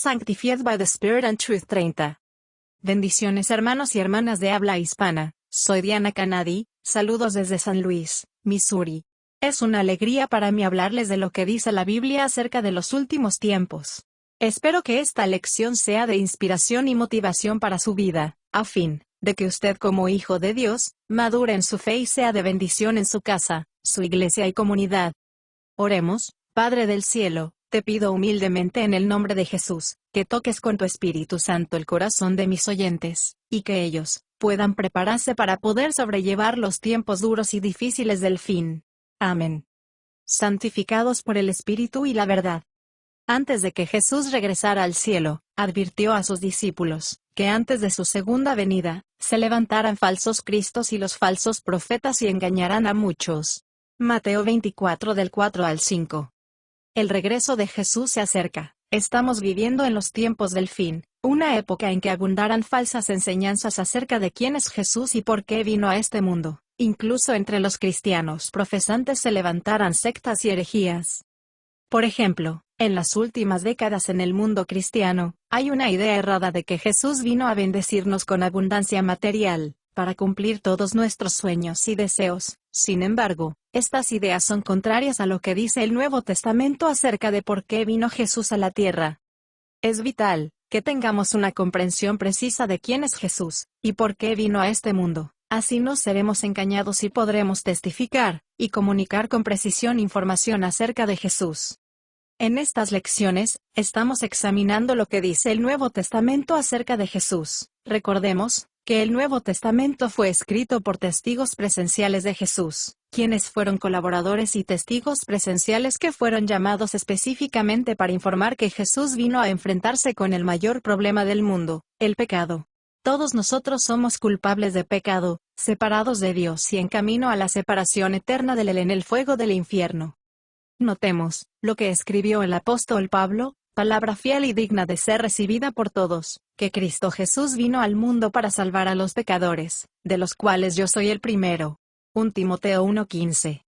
Sanctified by the Spirit and Truth 30. Bendiciones hermanos y hermanas de habla hispana, soy Diana Canadi, saludos desde San Luis, Missouri. Es una alegría para mí hablarles de lo que dice la Biblia acerca de los últimos tiempos. Espero que esta lección sea de inspiración y motivación para su vida, a fin de que usted como hijo de Dios, madure en su fe y sea de bendición en su casa, su iglesia y comunidad. Oremos. Padre del cielo, te pido humildemente en el nombre de Jesús, que toques con tu Espíritu Santo el corazón de mis oyentes, y que ellos puedan prepararse para poder sobrellevar los tiempos duros y difíciles del fin. Amén. Santificados por el Espíritu y la verdad. Antes de que Jesús regresara al cielo, advirtió a sus discípulos, que antes de su segunda venida, se levantarán falsos cristos y los falsos profetas y engañarán a muchos. Mateo 24 del 4 al 5. El regreso de Jesús se acerca. Estamos viviendo en los tiempos del fin, una época en que abundarán falsas enseñanzas acerca de quién es Jesús y por qué vino a este mundo. Incluso entre los cristianos profesantes se levantarán sectas y herejías. Por ejemplo, en las últimas décadas en el mundo cristiano, hay una idea errada de que Jesús vino a bendecirnos con abundancia material, para cumplir todos nuestros sueños y deseos. Sin embargo, estas ideas son contrarias a lo que dice el Nuevo Testamento acerca de por qué vino Jesús a la tierra. Es vital que tengamos una comprensión precisa de quién es Jesús, y por qué vino a este mundo. Así no seremos engañados y podremos testificar y comunicar con precisión información acerca de Jesús. En estas lecciones, estamos examinando lo que dice el Nuevo Testamento acerca de Jesús. Recordemos que el Nuevo Testamento fue escrito por testigos presenciales de Jesús, quienes fueron colaboradores y testigos presenciales que fueron llamados específicamente para informar que Jesús vino a enfrentarse con el mayor problema del mundo, el pecado. Todos nosotros somos culpables de pecado, separados de Dios y en camino a la separación eterna de Él en el fuego del infierno. Notemos lo que escribió el apóstol Pablo, palabra fiel y digna de ser recibida por todos, que Cristo Jesús vino al mundo para salvar a los pecadores, de los cuales yo soy el primero. 1 Timoteo 1:15.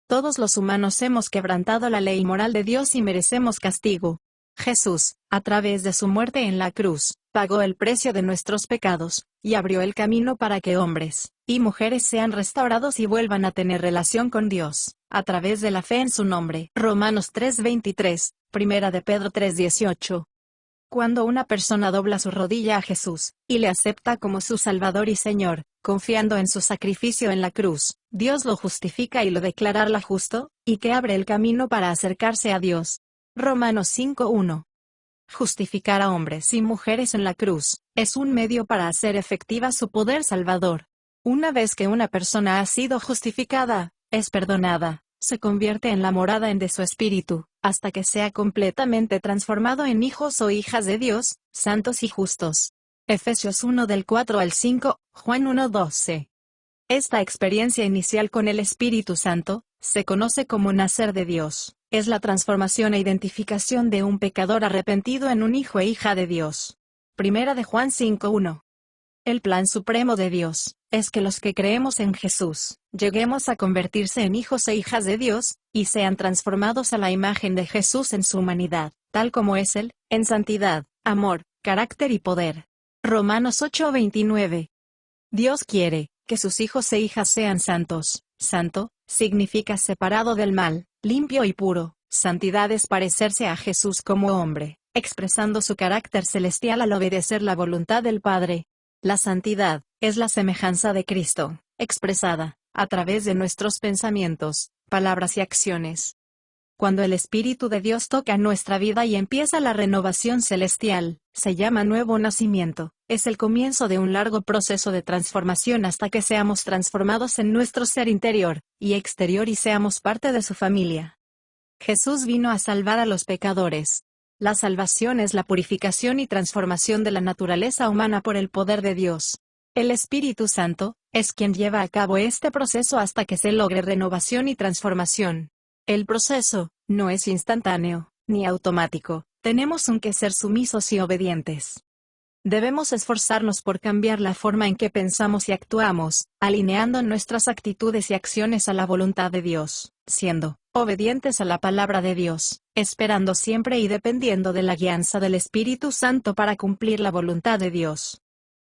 Todos los humanos hemos quebrantado la ley moral de Dios y merecemos castigo. Jesús, a través de su muerte en la cruz, pagó el precio de nuestros pecados, y abrió el camino para que hombres y mujeres sean restaurados y vuelvan a tener relación con Dios, a través de la fe en su nombre. Romanos 3:23, Primera de Pedro 3:18. Cuando una persona dobla su rodilla a Jesús, y le acepta como su Salvador y Señor, confiando en su sacrificio en la cruz, Dios lo justifica y lo declarará justo, y que abre el camino para acercarse a Dios. Romanos 5:1. Justificar a hombres y mujeres en la cruz, es un medio para hacer efectiva su poder salvador. Una vez que una persona ha sido justificada, es perdonada, se convierte en la morada de su espíritu, hasta que sea completamente transformado en hijos o hijas de Dios, santos y justos. Efesios 1 del 4 al 5, Juan 1:12. Esta experiencia inicial con el Espíritu Santo, se conoce como nacer de Dios. Es la transformación e identificación de un pecador arrepentido en un hijo e hija de Dios. Primera de Juan 5:1. El plan supremo de Dios es que los que creemos en Jesús, lleguemos a convertirse en hijos e hijas de Dios, y sean transformados a la imagen de Jesús en su humanidad, tal como es Él, en santidad, amor, carácter y poder. Romanos 8:29. Dios quiere que sus hijos e hijas sean santos. Santo significa separado del mal, limpio y puro. Santidad es parecerse a Jesús como hombre, expresando su carácter celestial al obedecer la voluntad del Padre. La santidad es la semejanza de Cristo, expresada a través de nuestros pensamientos, palabras y acciones. Cuando el Espíritu de Dios toca nuestra vida y empieza la renovación celestial, se llama nuevo nacimiento. Es el comienzo de un largo proceso de transformación hasta que seamos transformados en nuestro ser interior y exterior y seamos parte de su familia. Jesús vino a salvar a los pecadores. La salvación es la purificación y transformación de la naturaleza humana por el poder de Dios. El Espíritu Santo es quien lleva a cabo este proceso hasta que se logre renovación y transformación. El proceso no es instantáneo, ni automático. Tenemos que ser sumisos y obedientes. Debemos esforzarnos por cambiar la forma en que pensamos y actuamos, alineando nuestras actitudes y acciones a la voluntad de Dios, siendo obedientes a la palabra de Dios, esperando siempre y dependiendo de la guianza del Espíritu Santo para cumplir la voluntad de Dios.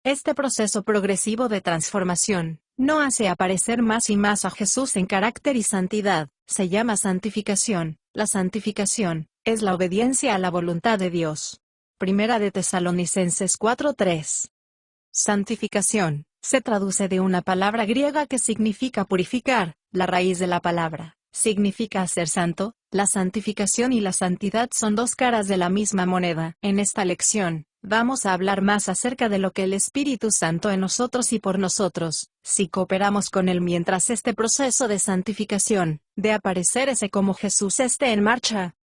Este proceso progresivo de transformación no hace aparecer más y más a Jesús en carácter y santidad, se llama santificación. La santificación es la obediencia a la voluntad de Dios. Primera de Tesalonicenses 4:3. Santificación se traduce de una palabra griega que significa purificar. La raíz de la palabra significa ser santo. La santificación y la santidad son dos caras de la misma moneda. En esta lección vamos a hablar más acerca de lo que el Espíritu Santo en nosotros y por nosotros, si cooperamos con Él mientras este proceso de santificación, de aparecer ese como Jesús esté en marcha.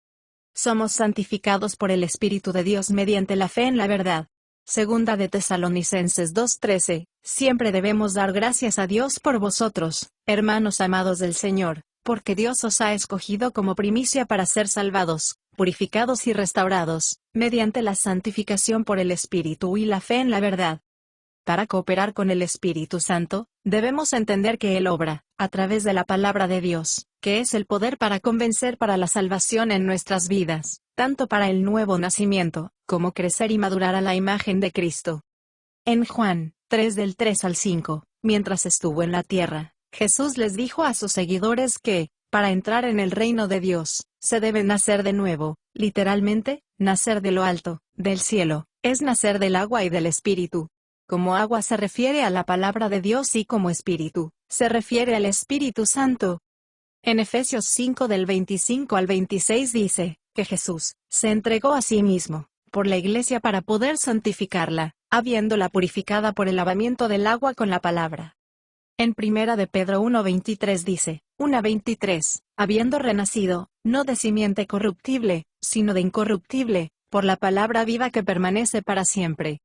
Somos santificados por el Espíritu de Dios mediante la fe en la verdad. Segunda de Tesalonicenses 2:13, siempre debemos dar gracias a Dios por vosotros, hermanos amados del Señor, porque Dios os ha escogido como primicia para ser salvados, purificados y restaurados, mediante la santificación por el Espíritu y la fe en la verdad. Para cooperar con el Espíritu Santo, debemos entender que Él obra, a través de la palabra de Dios, que es el poder para convencer para la salvación en nuestras vidas, tanto para el nuevo nacimiento, como crecer y madurar a la imagen de Cristo. En Juan 3 del 3 al 5, mientras estuvo en la tierra, Jesús les dijo a sus seguidores que, para entrar en el reino de Dios, se debe nacer de nuevo, literalmente, nacer de lo alto, del cielo, es nacer del agua y del Espíritu. Como agua se refiere a la palabra de Dios y como Espíritu, se refiere al Espíritu Santo. En Efesios 5 del 25 al 26 dice, que Jesús se entregó a sí mismo, por la iglesia para poder santificarla, habiéndola purificada por el lavamiento del agua con la palabra. En Primera de Pedro 1:23 dice, 1:23, habiendo renacido, no de simiente corruptible, sino de incorruptible, por la palabra viva que permanece para siempre.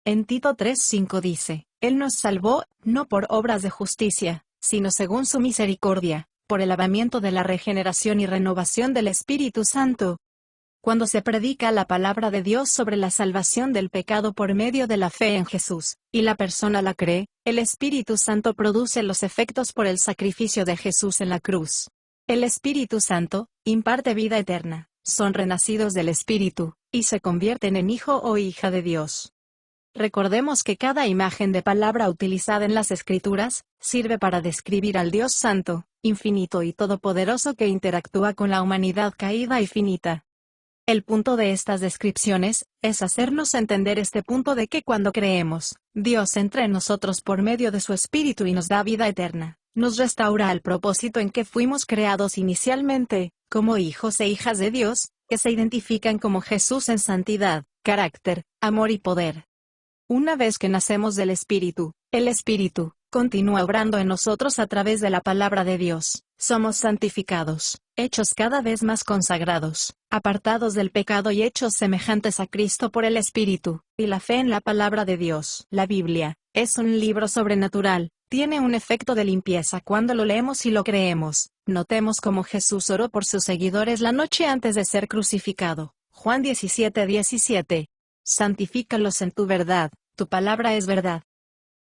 En Tito 3:5 dice, Él nos salvó, no por obras de justicia, sino según su misericordia, por el lavamiento de la regeneración y renovación del Espíritu Santo. Cuando se predica la palabra de Dios sobre la salvación del pecado por medio de la fe en Jesús, y la persona la cree, el Espíritu Santo produce los efectos por el sacrificio de Jesús en la cruz. El Espíritu Santo imparte vida eterna, son renacidos del Espíritu, y se convierten en hijo o hija de Dios. Recordemos que cada imagen de palabra utilizada en las Escrituras, sirve para describir al Dios Santo, infinito y todopoderoso que interactúa con la humanidad caída y finita. El punto de estas descripciones, es hacernos entender este punto de que cuando creemos, Dios entra en nosotros por medio de su Espíritu y nos da vida eterna, nos restaura al propósito en que fuimos creados inicialmente, como hijos e hijas de Dios, que se identifican como Jesús en santidad, carácter, amor y poder. Una vez que nacemos del Espíritu, el Espíritu continúa obrando en nosotros a través de la palabra de Dios. Somos santificados, hechos cada vez más consagrados, apartados del pecado y hechos semejantes a Cristo por el Espíritu, y la fe en la palabra de Dios. La Biblia es un libro sobrenatural, tiene un efecto de limpieza cuando lo leemos y lo creemos. Notemos cómo Jesús oró por sus seguidores la noche antes de ser crucificado. Juan 17:17. Santifícalos en tu verdad, tu palabra es verdad.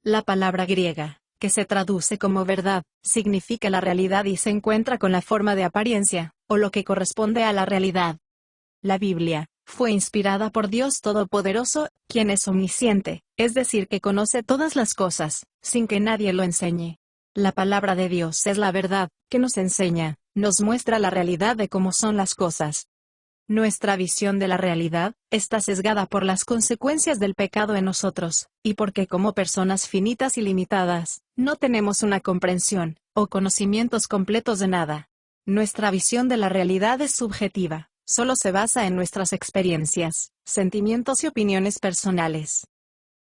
La palabra griega, que se traduce como verdad, significa la realidad y se encuentra con la forma de apariencia, o lo que corresponde a la realidad. La Biblia fue inspirada por Dios Todopoderoso, quien es omnisciente, es decir que conoce todas las cosas, sin que nadie lo enseñe. La palabra de Dios es la verdad, que nos enseña, nos muestra la realidad de cómo son las cosas. Nuestra visión de la realidad está sesgada por las consecuencias del pecado en nosotros, y porque como personas finitas y limitadas, no tenemos una comprensión o conocimientos completos de nada. Nuestra visión de la realidad es subjetiva, solo se basa en nuestras experiencias, sentimientos y opiniones personales.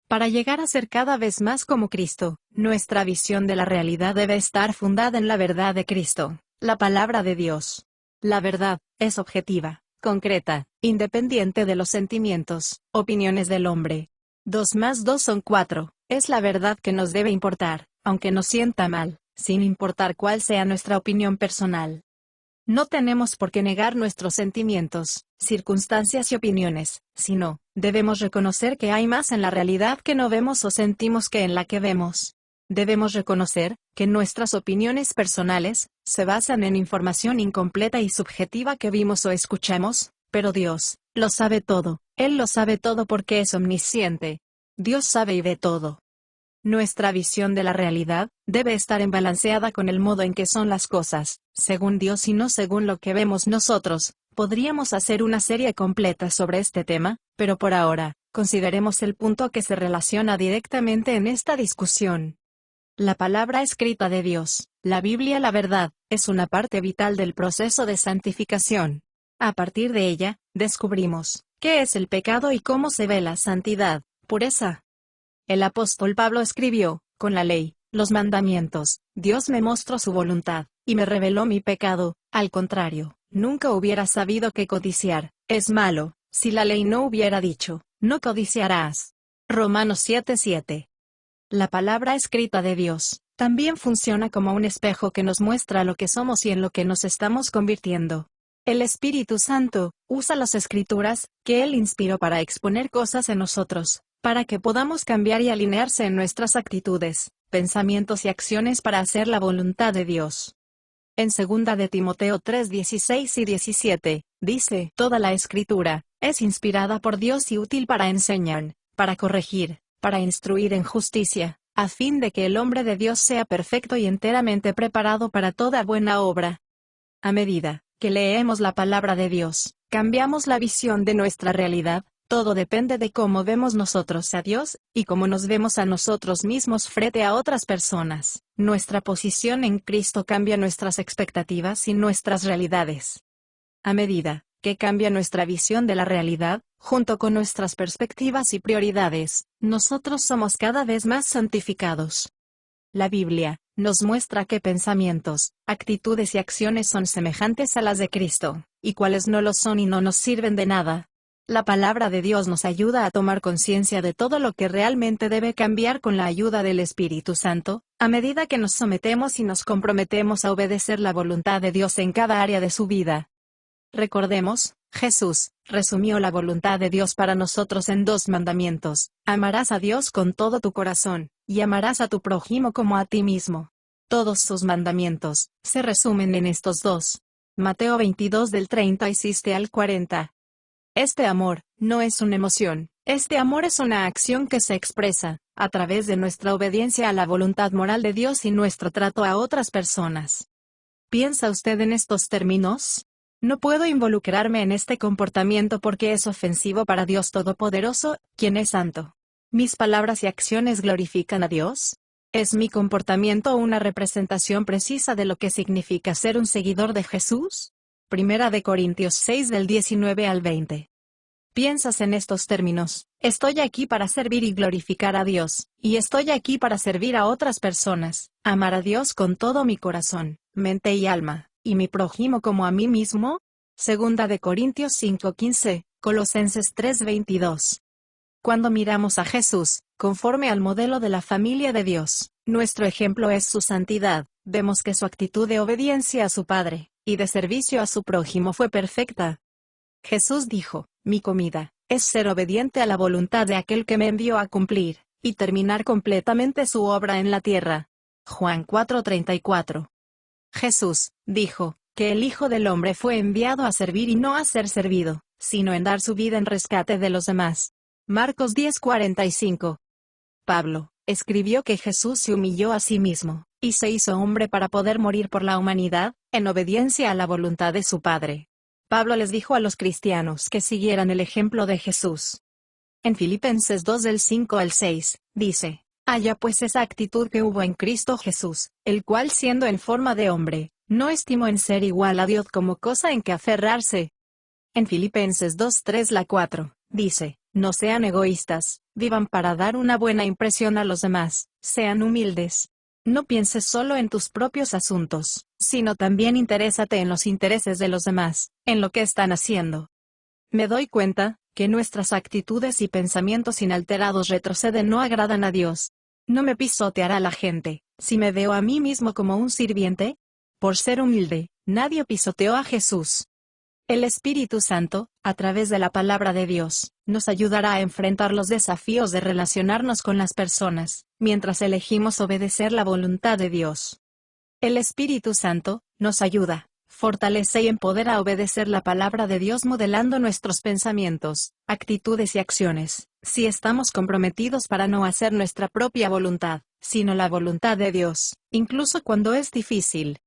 Para llegar a ser cada vez más como Cristo, nuestra visión de la realidad debe estar fundada en la verdad de Cristo, la palabra de Dios. La verdad es objetiva, concreta, independiente de los sentimientos, opiniones del hombre. 2 más 2 son 4, es la verdad que nos debe importar, aunque nos sienta mal, sin importar cuál sea nuestra opinión personal. No tenemos por qué negar nuestros sentimientos, circunstancias y opiniones, sino, debemos reconocer que hay más en la realidad que no vemos o sentimos que en la que vemos. Debemos reconocer que nuestras opiniones personales se basan en información incompleta y subjetiva que vimos o escuchamos, pero Dios lo sabe todo. Él lo sabe todo porque es omnisciente. Dios sabe y ve todo. Nuestra visión de la realidad debe estar balanceada con el modo en que son las cosas, según Dios y no según lo que vemos nosotros. Podríamos hacer una serie completa sobre este tema, pero por ahora, consideremos el punto que se relaciona directamente en esta discusión. La palabra escrita de Dios, la Biblia, la verdad, es una parte vital del proceso de santificación. A partir de ella, descubrimos qué es el pecado y cómo se ve la santidad, pureza. El apóstol Pablo escribió, con la ley, los mandamientos, Dios me mostró su voluntad, y me reveló mi pecado. Al contrario, nunca hubiera sabido que codiciar es malo, si la ley no hubiera dicho, no codiciarás. Romanos 7:7. La palabra escrita de Dios también funciona como un espejo que nos muestra lo que somos y en lo que nos estamos convirtiendo. El Espíritu Santo usa las Escrituras, que Él inspiró para exponer cosas en nosotros, para que podamos cambiar y alinearse en nuestras actitudes, pensamientos y acciones para hacer la voluntad de Dios. En 2 de Timoteo 3:16 y 17, dice, toda la Escritura es inspirada por Dios y útil para enseñar, para corregir, para instruir en justicia, a fin de que el hombre de Dios sea perfecto y enteramente preparado para toda buena obra. A medida que leemos la palabra de Dios, cambiamos la visión de nuestra realidad. Todo depende de cómo vemos nosotros a Dios, y cómo nos vemos a nosotros mismos frente a otras personas. Nuestra posición en Cristo cambia nuestras expectativas y nuestras realidades. A medida que cambia nuestra visión de la realidad, junto con nuestras perspectivas y prioridades, nosotros somos cada vez más santificados. La Biblia nos muestra qué pensamientos, actitudes y acciones son semejantes a las de Cristo, y cuáles no lo son y no nos sirven de nada. La palabra de Dios nos ayuda a tomar conciencia de todo lo que realmente debe cambiar con la ayuda del Espíritu Santo, a medida que nos sometemos y nos comprometemos a obedecer la voluntad de Dios en cada área de su vida. Recordemos, Jesús resumió la voluntad de Dios para nosotros en 2 mandamientos: amarás a Dios con todo tu corazón, y amarás a tu prójimo como a ti mismo. Todos sus mandamientos se resumen en estos 2. Mateo 22 del 36 al 40. Este amor no es una emoción, este amor es una acción que se expresa a través de nuestra obediencia a la voluntad moral de Dios y nuestro trato a otras personas. ¿Piensa usted en estos términos? No puedo involucrarme en este comportamiento porque es ofensivo para Dios Todopoderoso, quien es santo. ¿Mis palabras y acciones glorifican a Dios? ¿Es mi comportamiento una representación precisa de lo que significa ser un seguidor de Jesús? 1 de Corintios 6 del 19 al 20. Piensas en estos términos: estoy aquí para servir y glorificar a Dios, y estoy aquí para servir a otras personas, amar a Dios con todo mi corazón, mente y alma, y mi prójimo como a mí mismo. 2 de Corintios 5:15, Colosenses 3:22. Cuando miramos a Jesús, conforme al modelo de la familia de Dios, nuestro ejemplo es su santidad. Vemos que su actitud de obediencia a su Padre y de servicio a su prójimo fue perfecta. Jesús dijo: mi comida es ser obediente a la voluntad de aquel que me envió a cumplir y terminar completamente su obra en la tierra. Juan 4:34. Jesús dijo que el Hijo del Hombre fue enviado a servir y no a ser servido, sino en dar su vida en rescate de los demás. Marcos 10:45. Pablo escribió que Jesús se humilló a sí mismo y se hizo hombre para poder morir por la humanidad, en obediencia a la voluntad de su Padre. Pablo les dijo a los cristianos que siguieran el ejemplo de Jesús. En Filipenses 2 del 5 al 6, dice: haya pues esa actitud que hubo en Cristo Jesús, el cual siendo en forma de hombre, no estimó en ser igual a Dios como cosa en que aferrarse. En Filipenses 2:3-4, dice: no sean egoístas, vivan para dar una buena impresión a los demás, sean humildes. No pienses solo en tus propios asuntos, sino también interésate en los intereses de los demás, en lo que están haciendo. Me doy cuenta que nuestras actitudes y pensamientos inalterados retroceden no agradan a Dios. ¿No me pisoteará la gente si me veo a mí mismo como un sirviente? Por ser humilde, Nadie pisoteó a Jesús. El Espíritu Santo, a través de la palabra de Dios, nos ayudará a enfrentar los desafíos de relacionarnos con las personas, mientras elegimos obedecer la voluntad de Dios. El Espíritu Santo nos ayuda, fortalece y empodera a obedecer la palabra de Dios modelando nuestros pensamientos, actitudes y acciones, si estamos comprometidos para no hacer nuestra propia voluntad, sino la voluntad de Dios, incluso cuando es difícil.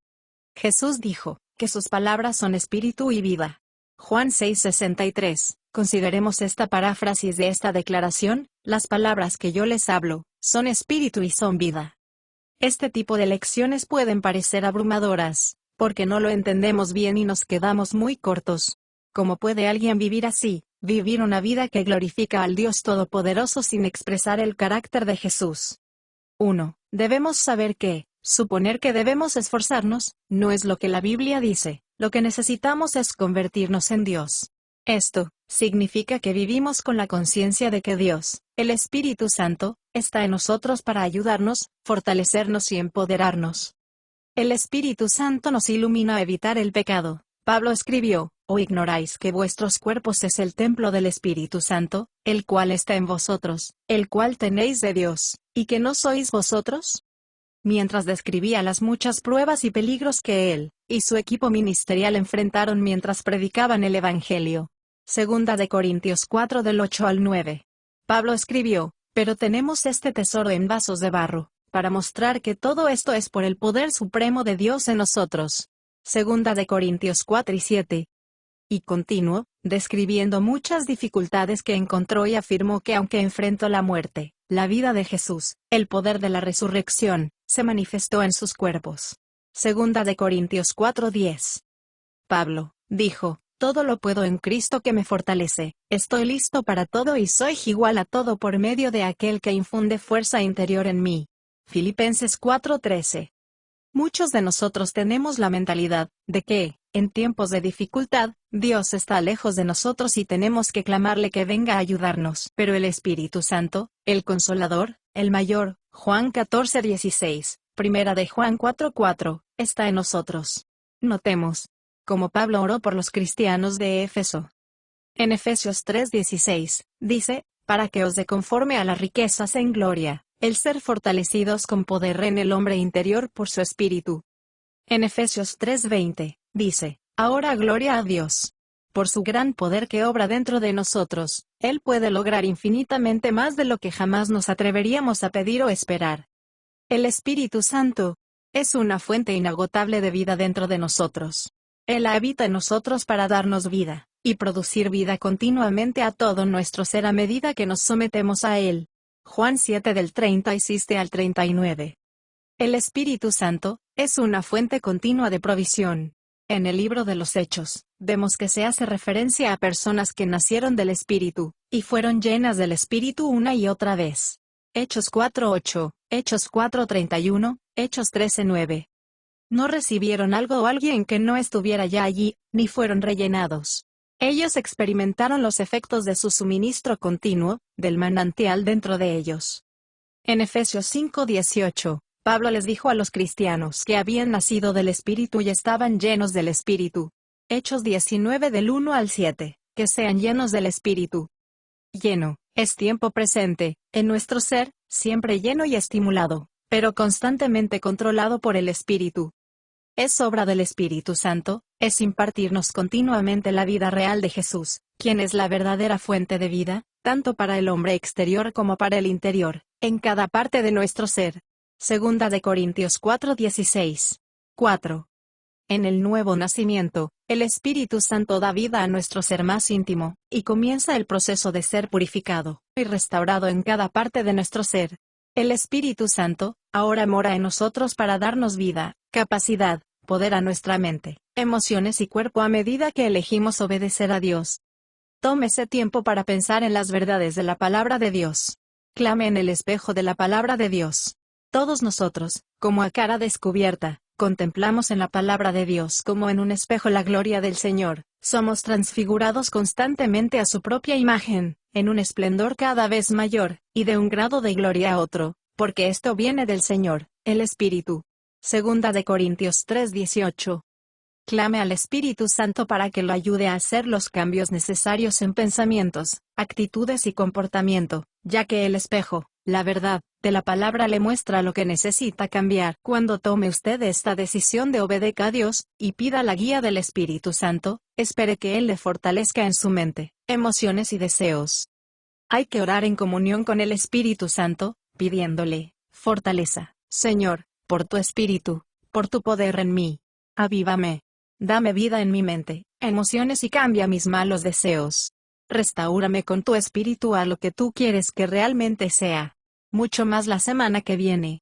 Jesús dijo que sus palabras son espíritu y vida. Juan 6:63. Consideremos esta paráfrasis de esta declaración: las palabras que yo les hablo, son espíritu y son vida. Este tipo de lecciones pueden parecer abrumadoras, porque no lo entendemos bien y nos quedamos muy cortos. ¿Cómo puede alguien vivir así, vivir una vida que glorifica al Dios Todopoderoso sin expresar el carácter de Jesús? 1. Debemos saber que, suponer que debemos esforzarnos, no es lo que la Biblia dice. Lo que necesitamos es convertirnos en Dios. Esto significa que vivimos con la conciencia de que Dios, el Espíritu Santo, está en nosotros para ayudarnos, fortalecernos y empoderarnos. El Espíritu Santo nos ilumina a evitar el pecado. Pablo escribió: ¿O ignoráis que vuestros cuerpos es el templo del Espíritu Santo, el cual está en vosotros, el cual tenéis de Dios, y que no sois vosotros? Mientras describía las muchas pruebas y peligros que él y su equipo ministerial enfrentaron mientras predicaban el Evangelio. Segunda de Corintios 4 del 8 al 9. Pablo escribió: pero tenemos este tesoro en vasos de barro, para mostrar que todo esto es por el poder supremo de Dios en nosotros. Segunda de Corintios 4 y 7. Y continuó, describiendo muchas dificultades que encontró y afirmó que aunque enfrentó la muerte, la vida de Jesús, el poder de la resurrección, se manifestó en sus cuerpos. Segunda de Corintios 4:10. Pablo dijo: todo lo puedo en Cristo que me fortalece, estoy listo para todo y soy igual a todo por medio de aquel que infunde fuerza interior en mí. Filipenses 4:13. Muchos de nosotros tenemos la mentalidad de que, en tiempos de dificultad, Dios está lejos de nosotros y tenemos que clamarle que venga a ayudarnos. Pero el Espíritu Santo, el Consolador, el Mayor, Juan 14:16, Primera de Juan 4:4, está en nosotros. Notemos cómo Pablo oró por los cristianos de Éfeso. En Efesios 3:16, dice: para que os dé conforme a las riquezas en gloria, el ser fortalecidos con poder en el hombre interior por su Espíritu. En Efesios 3:20, dice: ahora gloria a Dios. Por su gran poder que obra dentro de nosotros, Él puede lograr infinitamente más de lo que jamás nos atreveríamos a pedir o esperar. El Espíritu Santo es una fuente inagotable de vida dentro de nosotros. Él habita en nosotros para darnos vida, y producir vida continuamente a todo nuestro ser a medida que nos sometemos a Él. Juan 7 del 36 al 39. El Espíritu Santo es una fuente continua de provisión. En el libro de los Hechos, vemos que se hace referencia a personas que nacieron del Espíritu, y fueron llenas del Espíritu una y otra vez. Hechos 4:8, Hechos 4:31, Hechos 13:9. No recibieron algo o alguien que no estuviera ya allí, ni fueron rellenados. Ellos experimentaron los efectos de su suministro continuo, del manantial dentro de ellos. En Efesios 5:18, Pablo les dijo a los cristianos que habían nacido del Espíritu y estaban llenos del Espíritu. Hechos 19 del 1 al 7, que sean llenos del Espíritu. Lleno, es tiempo presente, en nuestro ser, siempre lleno y estimulado, pero constantemente controlado por el Espíritu. Es obra del Espíritu Santo, es impartirnos continuamente la vida real de Jesús, quien es la verdadera fuente de vida, tanto para el hombre exterior como para el interior, en cada parte de nuestro ser. Segunda de Corintios 4:16. 4. En el nuevo nacimiento, el Espíritu Santo da vida a nuestro ser más íntimo, y comienza el proceso de ser purificado y restaurado en cada parte de nuestro ser. El Espíritu Santo ahora mora en nosotros para darnos vida, capacidad, poder a nuestra mente, emociones y cuerpo a medida que elegimos obedecer a Dios. Tómese tiempo para pensar en las verdades de la palabra de Dios. Clame en el espejo de la palabra de Dios. Todos nosotros, como a cara descubierta, contemplamos en la palabra de Dios como en un espejo la gloria del Señor. Somos transfigurados constantemente a su propia imagen, en un esplendor cada vez mayor, y de un grado de gloria a otro, porque esto viene del Señor, el Espíritu. Segunda de Corintios 3:18. Clame al Espíritu Santo para que lo ayude a hacer los cambios necesarios en pensamientos, actitudes y comportamiento, ya que el espejo, la verdad, de la palabra le muestra lo que necesita cambiar. Cuando tome usted esta decisión de obedecer a Dios, y pida la guía del Espíritu Santo, espere que Él le fortalezca en su mente, emociones y deseos. Hay que orar en comunión con el Espíritu Santo, pidiéndole fortaleza, Señor, por tu Espíritu, por tu poder en mí. Avívame. Dame vida en mi mente, emociones y cambia mis malos deseos. Restáurame con tu espíritu a lo que tú quieres que realmente sea. Mucho más la semana que viene.